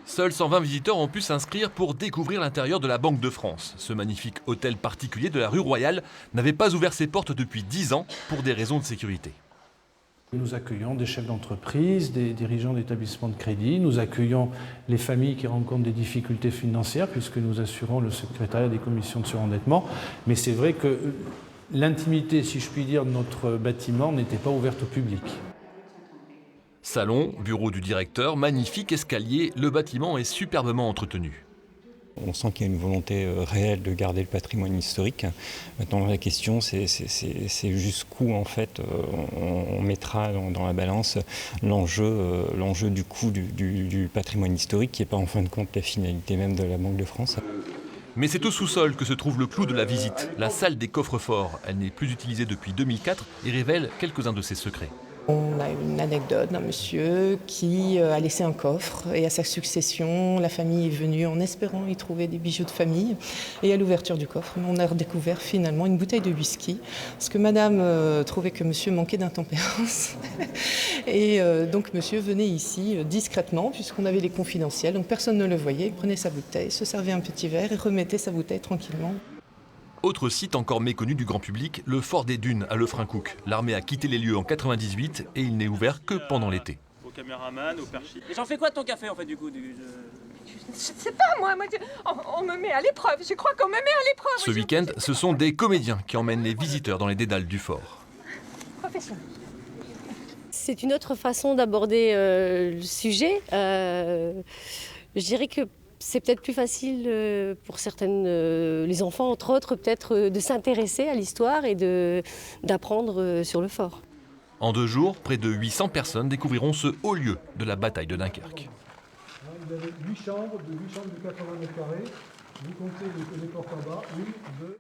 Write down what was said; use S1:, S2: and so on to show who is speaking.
S1: Seuls 120 visiteurs ont pu s'inscrire pour découvrir l'intérieur de la Banque de France. Ce magnifique hôtel particulier de la rue Royale n'avait pas ouvert ses portes depuis 10 ans pour des raisons de sécurité.
S2: Nous accueillons des chefs d'entreprise, des dirigeants d'établissements de crédit, nous accueillons les familles qui rencontrent des difficultés financières puisque nous assurons le secrétariat des commissions de surendettement. Mais c'est vrai que l'intimité, si je puis dire, de notre bâtiment n'était pas ouverte au public.
S1: Salon, bureau du directeur, magnifique escalier, le bâtiment est superbement entretenu.
S3: On sent qu'il y a une volonté réelle de garder le patrimoine historique. Maintenant, la question, c'est jusqu'où en fait on mettra dans la balance l'enjeu du coût du patrimoine historique, qui n'est pas en fin de compte la finalité même de la Banque de France.
S1: Mais c'est au sous-sol que se trouve le clou de la visite, la salle des coffres-forts. Elle n'est plus utilisée depuis 2004 et révèle quelques-uns de ses secrets.
S4: On a une anecdote d'un monsieur qui a laissé un coffre et à sa succession, la famille est venue en espérant y trouver des bijoux de famille. Et à l'ouverture du coffre, on a redécouvert finalement une bouteille de whisky parce que madame trouvait que monsieur manquait d'intempérance. Et donc monsieur venait ici discrètement puisqu'on avait les confidentiels, donc personne ne le voyait. Il prenait sa bouteille, se servait un petit verre et remettait sa bouteille tranquillement.
S1: Autre site encore méconnu du grand public, le Fort des Dunes à Lefrancouc. L'armée a quitté les lieux en 98 et il n'est ouvert que pendant l'été.
S5: Au caméraman, au perchi. Et j'en fais quoi de ton café en fait du coup
S6: Je sais pas moi, on me met à l'épreuve, je crois qu'on me met à l'épreuve.
S1: Ce week-end, ce sont des comédiens qui emmènent les visiteurs dans les dédales du fort.
S6: Professionnel.
S7: C'est une autre façon d'aborder le sujet. Je dirais que c'est peut-être plus facile pour certaines, les enfants entre autres, peut-être de s'intéresser à l'histoire et d'apprendre sur le fort.
S1: En 2 jours, près de 800 personnes découvriront ce haut lieu de la bataille de Dunkerque.
S8: Vous avez 8 chambres de 80 mètres carrés. Vous comptez les portes en bas. 1, 2...